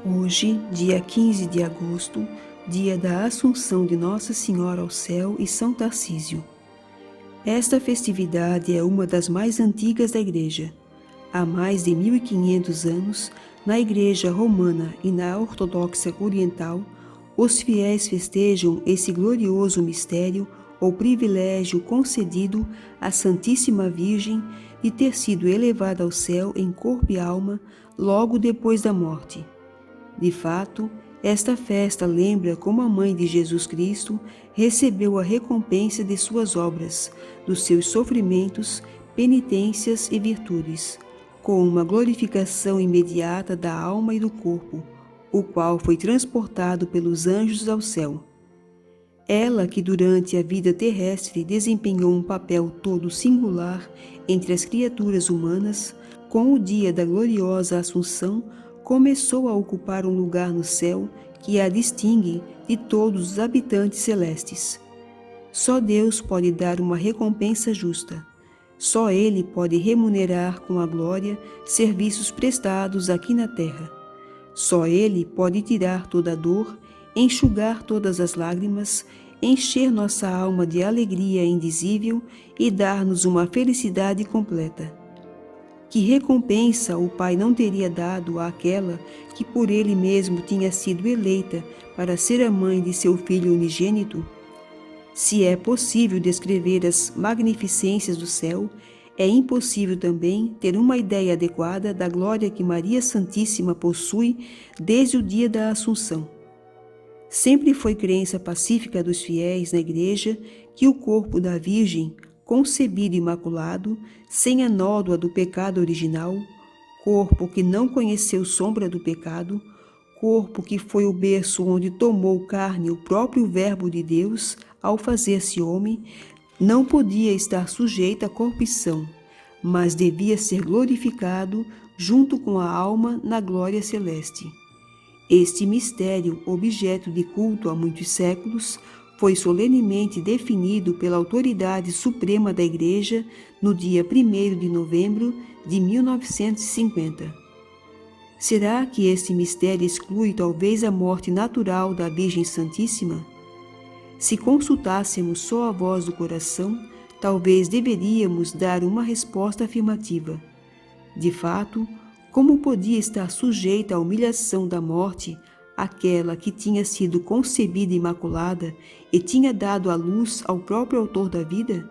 Hoje, dia 15 de agosto, dia da Assunção de Nossa Senhora ao Céu e São Tarcísio. Esta festividade é uma das mais antigas da Igreja. Há mais de 1500 anos, na Igreja Romana e na Ortodoxa Oriental, os fiéis festejam esse glorioso mistério ou privilégio concedido à Santíssima Virgem de ter sido elevada ao céu em corpo e alma logo depois da morte. De fato, esta festa lembra como a mãe de Jesus Cristo recebeu a recompensa de suas obras, dos seus sofrimentos, penitências e virtudes, com uma glorificação imediata da alma e do corpo, o qual foi transportado pelos anjos ao céu. Ela que durante a vida terrestre desempenhou um papel todo singular entre as criaturas humanas, com o dia da gloriosa Assunção, começou a ocupar um lugar no céu que a distingue de todos os habitantes celestes. Só Deus pode dar uma recompensa justa. Só Ele pode remunerar com a glória serviços prestados aqui na terra. Só Ele pode tirar toda a dor, enxugar todas as lágrimas, encher nossa alma de alegria indizível e dar-nos uma felicidade completa. Que recompensa o Pai não teria dado àquela que por Ele mesmo tinha sido eleita para ser a mãe de seu Filho unigênito? Se é possível descrever as magnificências do céu, é impossível também ter uma ideia adequada da glória que Maria Santíssima possui desde o dia da Assunção. Sempre foi crença pacífica dos fiéis na Igreja que o corpo da Virgem, concebido imaculado, sem a nódoa do pecado original, corpo que não conheceu sombra do pecado, corpo que foi o berço onde tomou carne o próprio Verbo de Deus ao fazer-se homem, não podia estar sujeito à corrupção, mas devia ser glorificado junto com a alma na glória celeste. Este mistério, objeto de culto há muitos séculos, foi solenemente definido pela autoridade suprema da Igreja no dia 1º de novembro de 1950. Será que este mistério exclui talvez a morte natural da Virgem Santíssima? Se consultássemos só a voz do coração, talvez deveríamos dar uma resposta afirmativa. De fato, como podia estar sujeita à humilhação da morte aquela que tinha sido concebida imaculada e tinha dado à luz ao próprio autor da vida?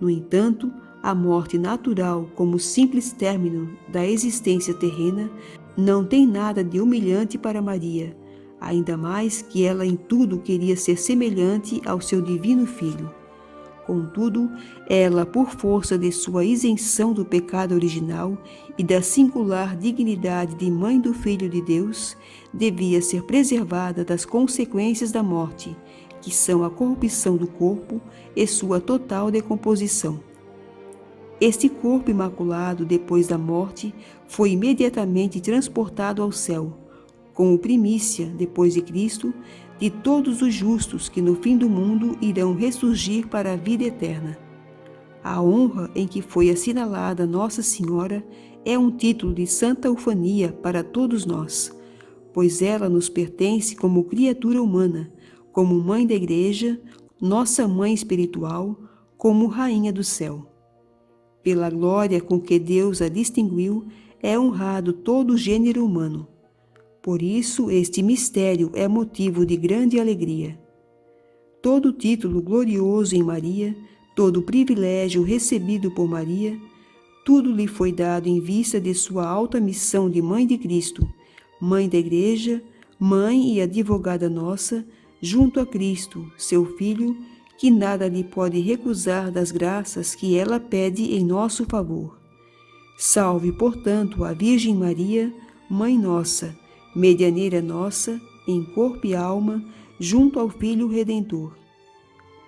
No entanto, a morte natural, como simples término da existência terrena, não tem nada de humilhante para Maria, ainda mais que ela em tudo queria ser semelhante ao seu divino Filho. Contudo, ela, por força de sua isenção do pecado original e da singular dignidade de Mãe do Filho de Deus, devia ser preservada das consequências da morte, que são a corrupção do corpo e sua total decomposição. Este corpo imaculado, depois da morte, foi imediatamente transportado ao céu, como primícia, depois de Cristo, de todos os justos que no fim do mundo irão ressurgir para a vida eterna. A honra em que foi assinalada Nossa Senhora é um título de santa ufania para todos nós, pois ela nos pertence como criatura humana, como Mãe da Igreja, nossa Mãe espiritual, como Rainha do Céu. Pela glória com que Deus a distinguiu, é honrado todo o gênero humano. Por isso, este mistério é motivo de grande alegria. Todo título glorioso em Maria, todo privilégio recebido por Maria, Tudo lhe foi dado em vista de sua alta missão de Mãe de Cristo, Mãe da Igreja, Mãe e advogada nossa, junto a Cristo, seu Filho, que nada lhe pode recusar das graças que ela pede em nosso favor. Salve, portanto, a Virgem Maria, Mãe nossa, medianeira nossa, em corpo e alma, junto ao Filho Redentor.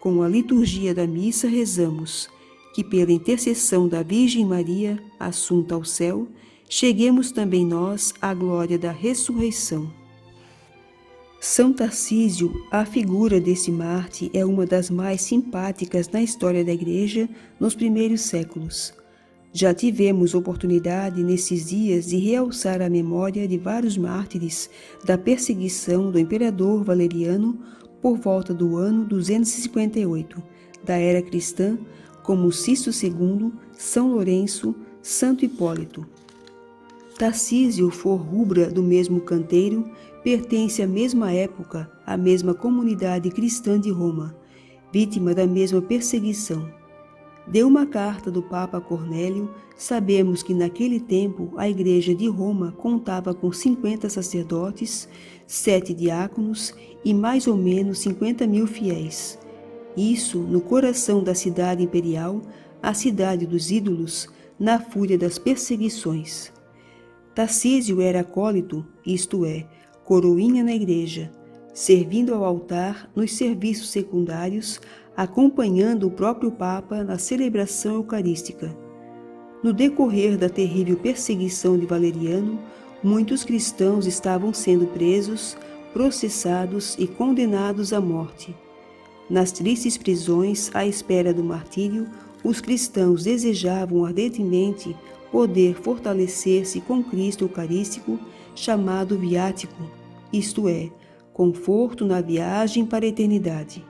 Com a liturgia da missa rezamos que pela intercessão da Virgem Maria, assunta ao céu, cheguemos também nós à glória da ressurreição. São Tarcísio, a figura desse mártir, é uma das mais simpáticas na história da Igreja nos primeiros séculos. Já tivemos oportunidade nesses dias de realçar a memória de vários mártires da perseguição do imperador Valeriano por volta do ano 258 da era cristã, como Sisto II, São Lourenço, Santo Hipólito. Tarcísio, for rubra do mesmo canteiro, pertence à mesma época, à mesma comunidade cristã de Roma, vítima da mesma perseguição. De uma carta do Papa Cornélio, sabemos que naquele tempo a Igreja de Roma contava com 50 sacerdotes, 7 diáconos e mais ou menos 50.000 fiéis. Isso no coração da cidade imperial, a cidade dos ídolos, na fúria das perseguições. Tarcísio era acólito, isto é, coroinha na igreja, servindo ao altar nos serviços secundários, acompanhando o próprio Papa na celebração eucarística. No decorrer da terrível perseguição de Valeriano, muitos cristãos estavam sendo presos, processados e condenados à morte. Nas tristes prisões, à espera do martírio, os cristãos desejavam ardentemente poder fortalecer-se com Cristo Eucarístico, chamado viático, isto é, conforto na viagem para a eternidade.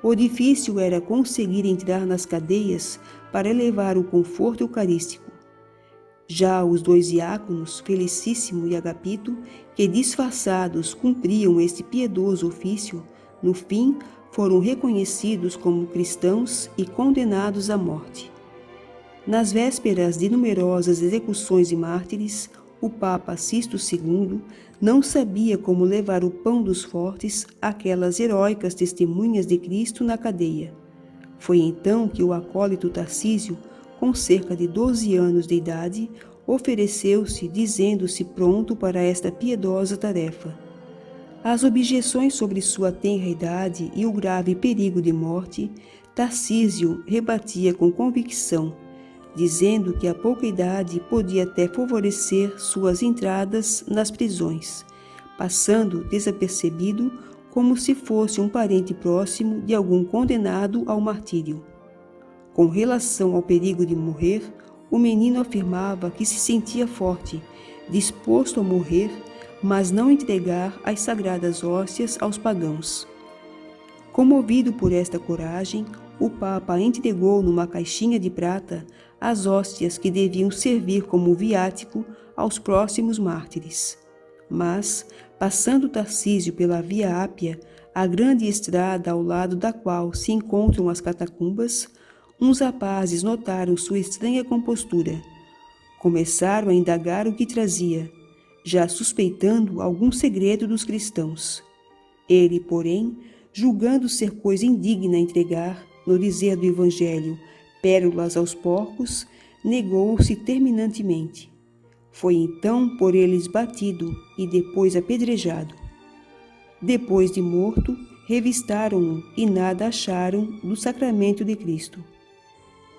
O difícil era conseguir entrar nas cadeias para levar o conforto eucarístico. Já os 2 diáconos, Felicíssimo e Agapito, que disfarçados cumpriam este piedoso ofício, no fim foram reconhecidos como cristãos e condenados à morte. Nas vésperas de numerosas execuções de mártires, o Papa Sisto II não sabia como levar o pão dos fortes àquelas heróicas testemunhas de Cristo na cadeia. Foi então que o acólito Tarcísio, com cerca de 12 anos de idade, ofereceu-se dizendo-se pronto para esta piedosa tarefa. As objeções sobre sua tenra idade e o grave perigo de morte, Tarcísio rebatia com convicção, dizendo que a pouca idade podia até favorecer suas entradas nas prisões, passando desapercebido como se fosse um parente próximo de algum condenado ao martírio. Com relação ao perigo de morrer, o menino afirmava que se sentia forte, disposto a morrer, mas não entregar as sagradas hóstias aos pagãos. Comovido por esta coragem, o Papa entregou numa caixinha de prata as hóstias que deviam servir como viático aos próximos mártires. Mas, passando Tarcísio pela Via Ápia, a grande estrada ao lado da qual se encontram as catacumbas, uns rapazes notaram sua estranha compostura. Começaram a indagar o que trazia, já suspeitando algum segredo dos cristãos. Ele, porém, julgando ser coisa indigna entregar, no dizer do Evangelho, pérolas aos porcos, negou-se terminantemente. Foi então por eles batido e depois apedrejado. Depois de morto, revistaram-no e nada acharam do sacramento de Cristo.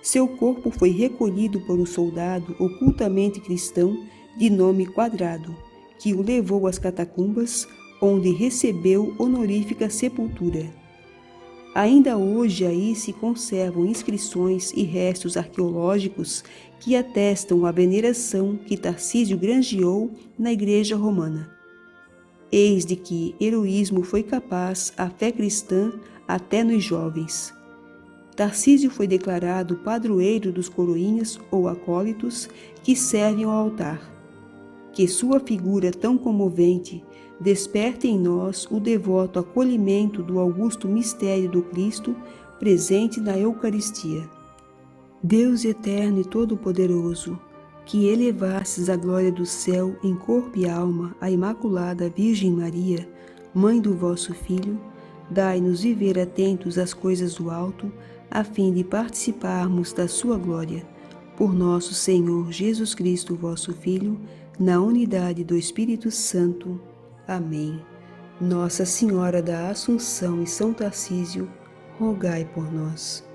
Seu corpo foi recolhido por um soldado ocultamente cristão de nome Quadrado, que o levou às catacumbas, onde recebeu honorífica sepultura. Ainda hoje aí se conservam inscrições e restos arqueológicos que atestam a veneração que Tarcísio granjeou na Igreja Romana. Eis de que heroísmo foi capaz a fé cristã até nos jovens. Tarcísio foi declarado padroeiro dos coroinhas ou acólitos que servem ao altar. Que sua figura tão comovente desperte em nós o devoto acolhimento do augusto mistério do Cristo presente na Eucaristia. Deus eterno e todo-poderoso, que elevastes a glória do céu em corpo e alma a Imaculada Virgem Maria, Mãe do vosso Filho, dai-nos viver atentos às coisas do alto, a fim de participarmos da sua glória. Por nosso Senhor Jesus Cristo, vosso Filho, na unidade do Espírito Santo. Amém. Nossa Senhora da Assunção e São Tarcísio, rogai por nós.